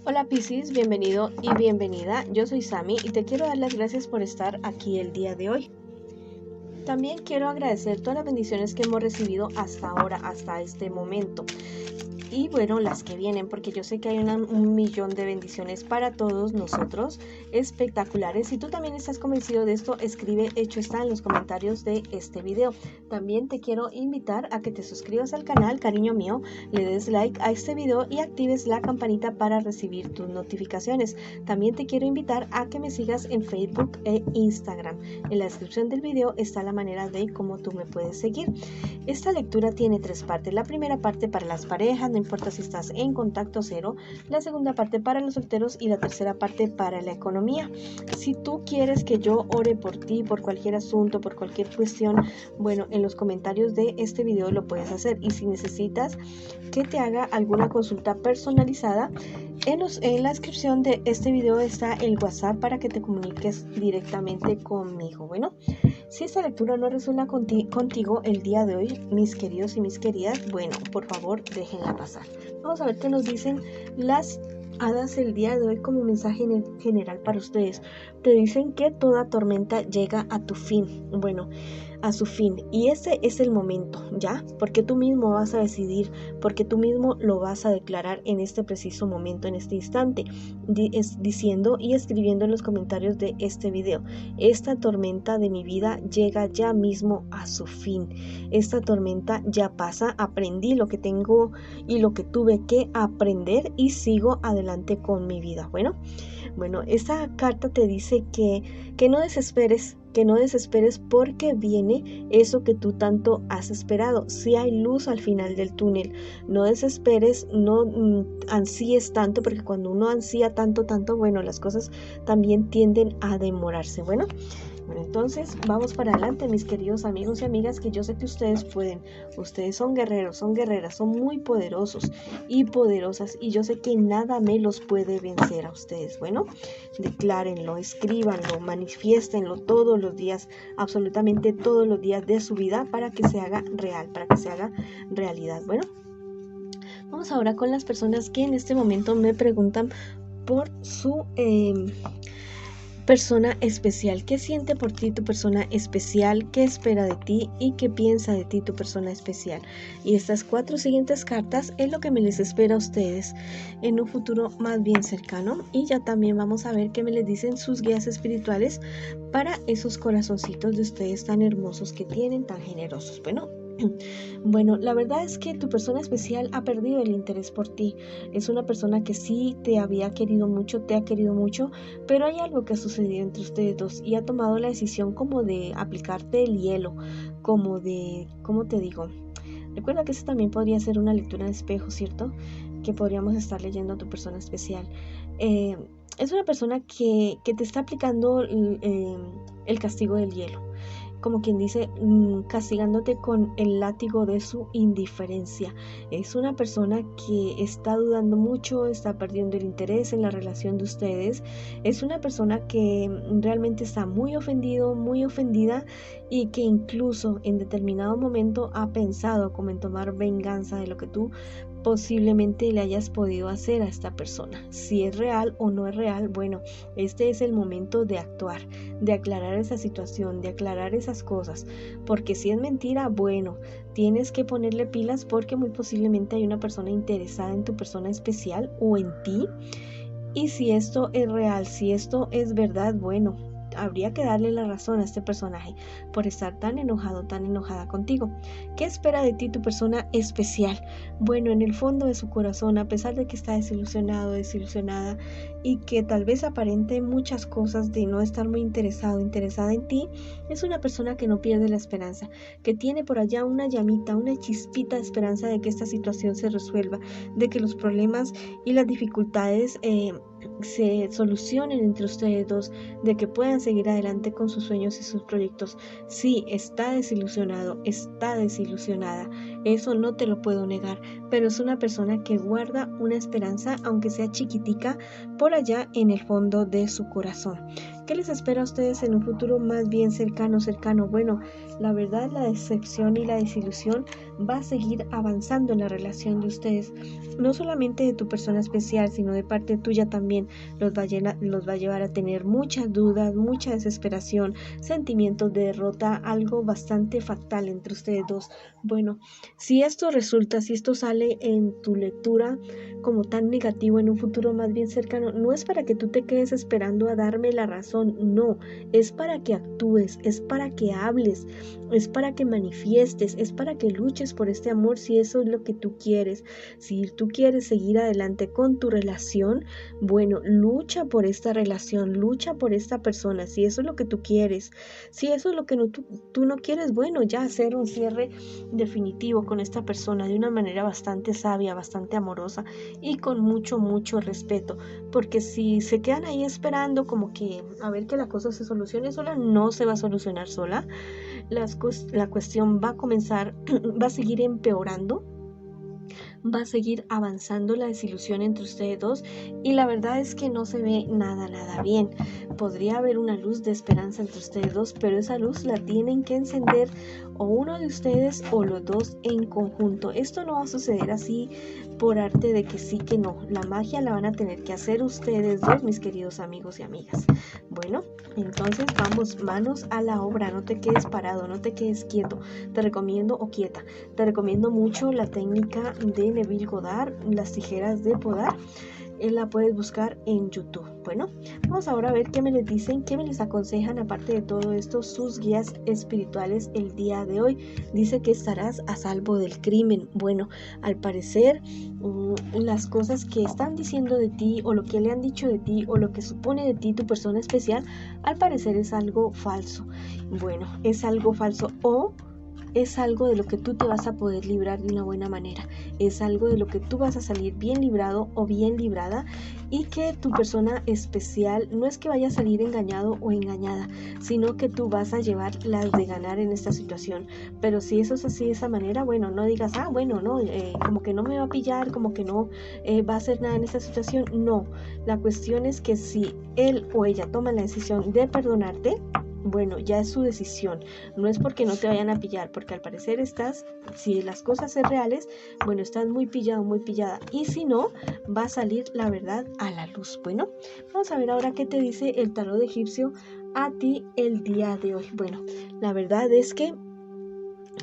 Hola Piscis, bienvenido y bienvenida. Yo soy Sami y te quiero dar las gracias por estar aquí el día de hoy. También quiero agradecer todas las bendiciones que hemos recibido hasta ahora, hasta este momento. Y bueno, las que vienen, porque yo sé que hay un millón de bendiciones para todos nosotros, espectaculares. Si tú también estás convencido de esto, escribe hecho está en los comentarios de este video. También te quiero invitar a que te suscribas al canal, cariño mío, le des like a este video y actives la campanita para recibir tus notificaciones. También te quiero invitar a que me sigas en Facebook e Instagram. En la descripción del video está la manera de cómo tú me puedes seguir. Esta lectura tiene tres partes. La primera parte para las parejas, no importa si estás en contacto cero, la segunda parte para los solteros y la tercera parte para la economía. Si tú quieres que yo ore por ti, por cualquier asunto, por cualquier cuestión, bueno, en los comentarios de este video lo puedes hacer. Y si necesitas que te haga alguna consulta personalizada, en la descripción de este video está el WhatsApp para que te comuniques directamente conmigo. Bueno, si esta lectura no resuena contigo el día de hoy, mis queridos y mis queridas, bueno, por favor, déjenla pasar. Vamos a ver qué nos dicen las hadas el día de hoy como mensaje general para ustedes. Te dicen que toda tormenta llega a tu fin. Bueno, a su fin, y ese es el momento, ¿ya? Porque tú mismo vas a decidir, porque tú mismo lo vas a declarar en este preciso momento, en este instante, diciendo y escribiendo en los comentarios de este video: esta tormenta de mi vida llega ya mismo a su fin, esta tormenta ya pasa, aprendí lo que tengo y lo que tuve que aprender y sigo adelante con mi vida. Bueno, esta carta te dice que no desesperes, porque viene eso que tú tanto has esperado. Si hay luz al final del túnel, no desesperes, no ansíes tanto, porque cuando uno ansía tanto, bueno, las cosas también tienden a demorarse. Bueno, entonces vamos para adelante, mis queridos amigos y amigas, que yo sé que ustedes pueden. Ustedes son guerreros, son guerreras, son muy poderosos y poderosas, y yo sé que nada me los puede vencer a ustedes. Bueno, declárenlo, escríbanlo, manifiéstenlo todos los días, absolutamente todos los días de su vida, para que se haga real, para que se haga realidad. Bueno, vamos ahora con las personas que en este momento me preguntan por su persona especial. ¿Qué siente por ti tu persona especial? ¿Qué espera de ti? ¿Y qué piensa de ti tu persona especial? Y estas 4 siguientes cartas es lo que me les espera a ustedes en un futuro más bien cercano. Y ya también vamos a ver qué me les dicen sus guías espirituales para esos corazoncitos de ustedes tan hermosos que tienen, tan generosos. Bueno, la verdad es que tu persona especial ha perdido el interés por ti. Es una persona que sí te había querido mucho, te ha querido mucho, pero hay algo que ha sucedido entre ustedes dos y ha tomado la decisión como de aplicarte el hielo, como de, ¿cómo te digo? Recuerda que eso también podría ser una lectura de espejo, ¿cierto? Que podríamos estar leyendo a tu persona especial. Es una persona que te está aplicando el castigo del hielo, como quien dice, castigándote con el látigo de su indiferencia. Es una persona que está dudando mucho, está perdiendo el interés en la relación de ustedes. Es una persona que realmente está muy ofendido, muy ofendida, y que incluso en determinado momento ha pensado como en tomar venganza de lo que tú posiblemente le hayas podido hacer a esta persona. Si es real o no es real, bueno, este es el momento de actuar, de aclarar esa situación, de aclarar esas cosas, porque si es mentira, bueno, tienes que ponerle pilas, porque muy posiblemente hay una persona interesada en tu persona especial o en ti. Y si esto es real, si esto es verdad, bueno, habría que darle la razón a este personaje por estar tan enojado, tan enojada contigo. ¿Qué espera de ti tu persona especial? Bueno, en el fondo de su corazón, a pesar de que está desilusionado, desilusionada, y que tal vez aparente muchas cosas de no estar muy interesado, interesada en ti, es una persona que no pierde la esperanza, que tiene por allá una llamita, una chispita de esperanza de que esta situación se resuelva, de que los problemas y las dificultades se solucionen entre ustedes dos, de que puedan seguir adelante con sus sueños y sus proyectos. Sí, está desilusionado, está desilusionada, eso no te lo puedo negar, pero es una persona que guarda una esperanza, aunque sea chiquitica, por allá en el fondo de su corazón. ¿Qué les espera a ustedes en un futuro más bien cercano? Bueno, la verdad, la decepción y la desilusión va a seguir avanzando en la relación de ustedes, no solamente de tu persona especial, sino de parte tuya también. Los va a llevar a tener muchas dudas, mucha desesperación, sentimientos de derrota, algo bastante fatal entre ustedes dos. Bueno, si esto sale en tu lectura como tan negativo en un futuro más bien cercano, no es para que tú te quedes esperando a darme la razón, no, es para que actúes, es para que hables, es para que manifiestes, es para que luches por este amor si eso es lo que tú quieres. Si tú quieres seguir adelante con tu relación, bueno, lucha por esta relación, lucha por esta persona, si eso es lo que tú quieres. Si eso es lo que tú no quieres, bueno, ya hacer un cierre definitivo con esta persona de una manera bastante sabia, bastante amorosa y con mucho, mucho respeto, porque si se quedan ahí esperando como que a ver que la cosa se solucione sola, no se va a solucionar sola. La cuestión va a comenzar, va a seguir empeorando, va a seguir avanzando la desilusión entre ustedes dos y la verdad es que no se ve nada bien. Podría haber una luz de esperanza entre ustedes dos, pero esa luz la tienen que encender o uno de ustedes o los dos en conjunto. Esto no va a suceder así por arte de que sí que no. La magia la van a tener que hacer ustedes dos, mis queridos amigos y amigas. Bueno, entonces vamos, manos a la obra, no te quedes parado, no te quedes quieto, te recomiendo mucho la técnica de Neville Goddard, las tijeras de podar. La puedes buscar en YouTube. Bueno, vamos ahora a ver qué me les dicen, qué me les aconsejan aparte de todo esto sus guías espirituales el día de hoy. Dice que estarás a salvo del crimen. Bueno, al parecer las cosas que están diciendo de ti o lo que le han dicho de ti o lo que supone de ti tu persona especial, al parecer es algo falso. Bueno, es algo falso o es algo de lo que tú te vas a poder librar de una buena manera, es algo de lo que tú vas a salir bien librado o bien librada y que tu persona especial no es que vaya a salir engañado o engañada, sino que tú vas a llevar las de ganar en esta situación. Pero si eso es así de esa manera, bueno, no digas, como que no me va a pillar, como que no va a hacer nada en esta situación. No, la cuestión es que si él o ella toma la decisión de perdonarte, bueno, ya es su decisión, no es porque no te vayan a pillar, porque al parecer si las cosas son reales, bueno, estás muy pillado, muy pillada, y si no, va a salir la verdad a la luz. Bueno, vamos a ver ahora qué te dice el tarot egipcio a ti el día de hoy. Bueno, la verdad es que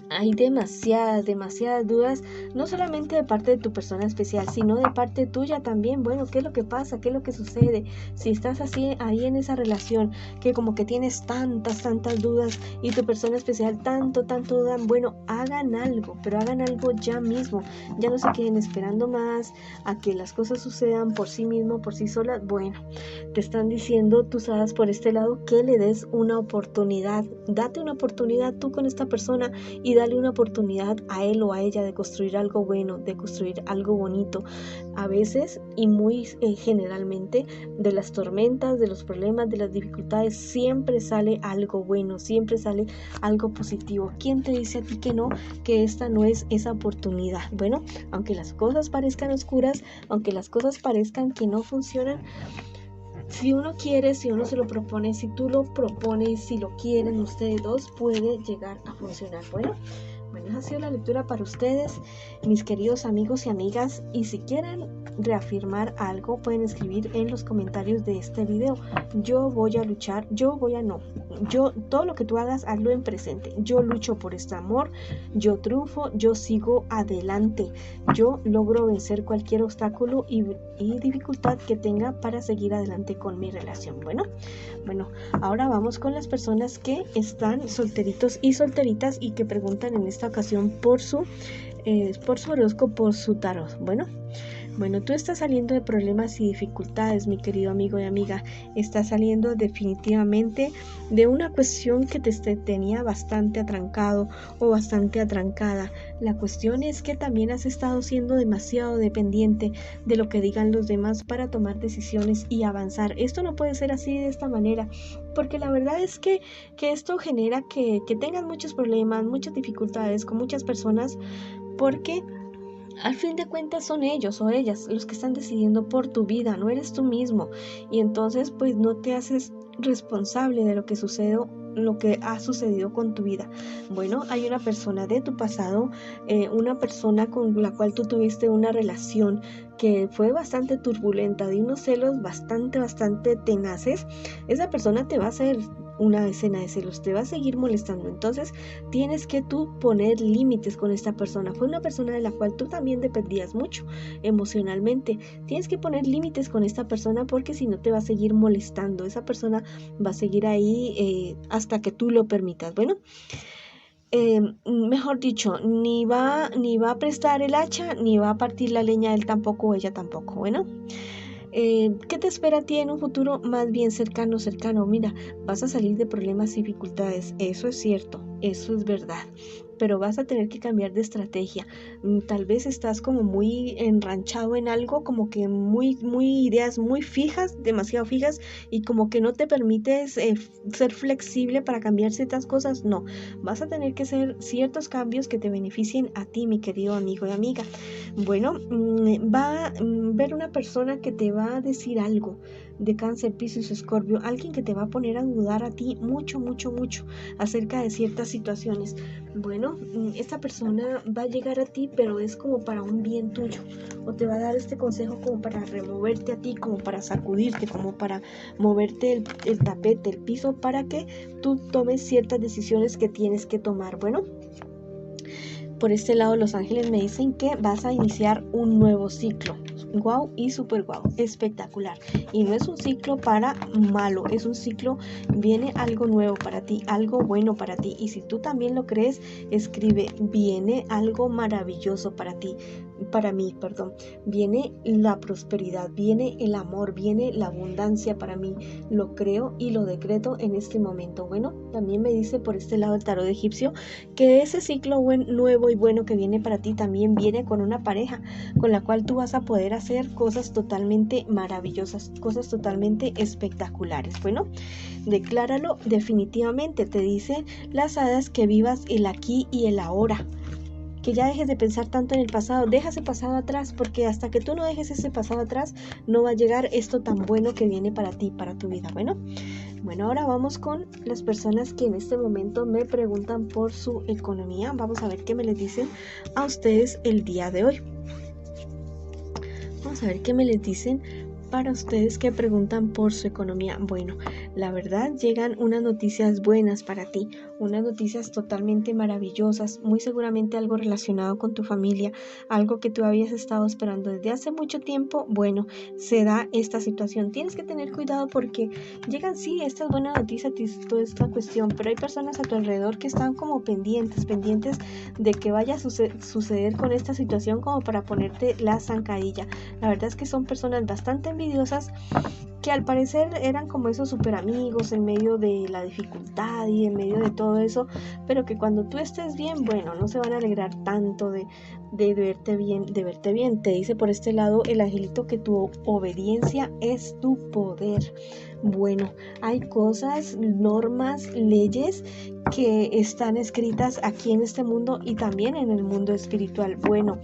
hay demasiadas dudas, no solamente de parte de tu persona especial, sino de parte tuya también. Bueno, ¿qué es lo que pasa? ¿Qué es lo que sucede? Si estás así ahí en esa relación, que como que tienes tantas dudas y tu persona especial tanto dudan, bueno, hagan algo, pero hagan algo ya mismo. Ya no se queden esperando más a que las cosas sucedan por sí mismo, por sí solas. Bueno, te están diciendo tus hadas por este lado que le des una oportunidad. Date una oportunidad tú con esta persona y dale una oportunidad a él o a ella de construir algo bueno, de construir algo bonito. A veces y muy generalmente de las tormentas, de los problemas, de las dificultades, siempre sale algo bueno, siempre sale algo positivo. ¿Quién te dice a ti que no? Que esta no es esa oportunidad. Bueno, aunque las cosas parezcan oscuras, aunque las cosas parezcan que no funcionan, si uno quiere, si uno se lo propone, si tú lo propones, si lo quieren ustedes dos, puede llegar a funcionar. Bueno, esa ha sido la lectura para ustedes, mis queridos amigos y amigas, y si quieren reafirmar algo, pueden escribir en los comentarios de este video. Yo voy a luchar, todo lo que tú hagas, hazlo en presente. Yo lucho por este amor, yo triunfo, yo sigo adelante, yo logro vencer cualquier obstáculo y dificultad que tenga para seguir adelante con mi relación. Bueno, ahora vamos con las personas que están solteritos y solteritas y que preguntan en esta ocasión por su horóscopo, por su tarot. Bueno, tú estás saliendo de problemas y dificultades, mi querido amigo y amiga. Estás saliendo definitivamente de una cuestión que te tenía bastante atrancado o bastante atrancada. La cuestión es que también has estado siendo demasiado dependiente de lo que digan los demás para tomar decisiones y avanzar. Esto no puede ser así de esta manera, porque la verdad es que esto genera que tengas muchos problemas, muchas dificultades con muchas personas, porque al fin de cuentas son ellos o ellas los que están decidiendo por tu vida, no eres tú mismo. Y entonces pues no te haces responsable de lo que ha sucedido con tu vida. Bueno, hay una persona de tu pasado, una persona con la cual tú tuviste una relación que fue bastante turbulenta, de unos celos bastante tenaces. Esa persona te va a hacer una escena de celos, te va a seguir molestando. Entonces tienes que tú poner límites con esta persona. Fue una persona de la cual tú también dependías mucho emocionalmente. Tienes que poner límites con esta persona, porque si no te va a seguir molestando. Esa persona va a seguir ahí hasta que tú lo permitas. Bueno, mejor dicho, ni va a prestar el hacha, ni va a partir la leña él tampoco o ella tampoco. Bueno, ¿qué te espera a ti en un futuro más bien cercano? Mira, vas a salir de problemas y dificultades, eso es cierto, eso es verdad, pero vas a tener que cambiar de estrategia. Tal vez estás como muy enranchado en algo, como que muy ideas muy fijas, demasiado fijas, y como que no te permites ser flexible para cambiar ciertas cosas. No, vas a tener que hacer ciertos cambios que te beneficien a ti, mi querido amigo y amiga. Bueno, va a ver una persona que te va a decir algo de Cáncer, Piscis, Escorpio, alguien que te va a poner a dudar a ti mucho acerca de ciertas situaciones. Bueno, esta persona va a llegar a ti, pero es como para un bien tuyo, o te va a dar este consejo como para removerte a ti, como para sacudirte, como para moverte el tapete, el piso, para que tú tomes ciertas decisiones que tienes que tomar. Bueno, por este lado los ángeles me dicen que vas a iniciar un nuevo ciclo. Guau y super guau, espectacular. Y no es un ciclo para malo, es un ciclo, viene algo nuevo para ti, algo bueno para ti. Y si tú también lo crees, escribe, viene algo maravilloso para ti, para mí, perdón. Viene la prosperidad, viene el amor, viene la abundancia para mí. Lo creo y lo decreto en este momento. Bueno, también me dice por este lado el tarot egipcio que ese ciclo nuevo y bueno que viene para ti también viene con una pareja con la cual tú vas a poder hacer cosas totalmente maravillosas, cosas totalmente espectaculares. Bueno, decláralo definitivamente. Te dicen las hadas que vivas el aquí y el ahora, que ya dejes de pensar tanto en el pasado. Deja ese pasado atrás, porque hasta que tú no dejes ese pasado atrás no va a llegar esto tan bueno que viene para ti, para tu vida. Bueno, ahora vamos con las personas que en este momento me preguntan por su economía. Vamos a ver qué me les dicen a ustedes el día de hoy. Vamos a ver qué me les dicen para ustedes que preguntan por su economía. Bueno, la verdad llegan unas noticias buenas para ti, unas noticias totalmente maravillosas, muy seguramente algo relacionado con tu familia, algo que tú habías estado esperando desde hace mucho tiempo. Bueno, se da esta situación. Tienes que tener cuidado porque llegan sí estas buenas noticias, toda esta cuestión, pero hay personas a tu alrededor que están como pendientes de que vaya a suceder con esta situación, como para ponerte la zancadilla. La verdad es que son personas bastante envidiosas, que al parecer eran como esos super amigos en medio de la dificultad y en medio de todo eso, pero que cuando tú estés bien, bueno, no se van a alegrar tanto de verte bien. Te dice por este lado el angelito que tu obediencia es tu poder. Bueno, hay cosas, normas, leyes que están escritas aquí en este mundo y también en el mundo espiritual. Bueno,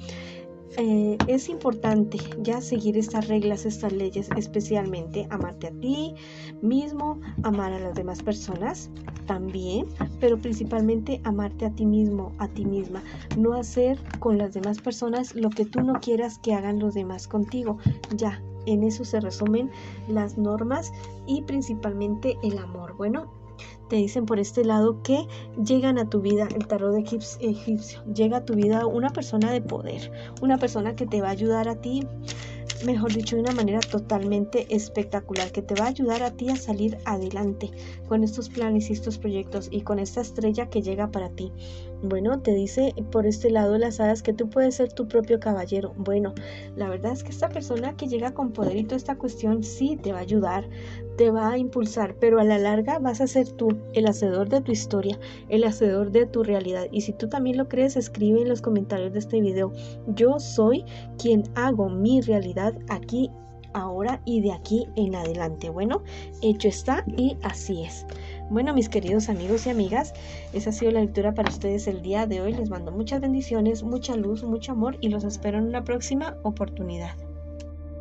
es importante ya seguir estas reglas, estas leyes, especialmente amarte a ti mismo, amar a las demás personas también, pero principalmente amarte a ti mismo, a ti misma. No hacer con las demás personas lo que tú no quieras que hagan los demás contigo. Ya, en eso se resumen las normas y principalmente el amor. Bueno, te dicen por este lado que llegan a tu vida, el tarot egipcio, llega a tu vida una persona de poder, una persona que te va a ayudar a ti, mejor dicho, de una manera totalmente espectacular, que te va a ayudar a ti a salir adelante con estos planes y estos proyectos y con esta estrella que llega para ti. Bueno, te dice por este lado las hadas que tú puedes ser tu propio caballero. Bueno, la verdad es que esta persona que llega con poder y toda esta cuestión sí te va a ayudar, te va a impulsar, pero a la larga vas a ser tú el hacedor de tu historia, el hacedor de tu realidad. Y si tú también lo crees, escribe en los comentarios de este video: yo soy quien hago mi realidad aquí, ahora y de aquí en adelante. Bueno, hecho está y así es. Bueno, mis queridos amigos y amigas, esa ha sido la lectura para ustedes el día de hoy. Les mando muchas bendiciones, mucha luz, mucho amor y los espero en una próxima oportunidad.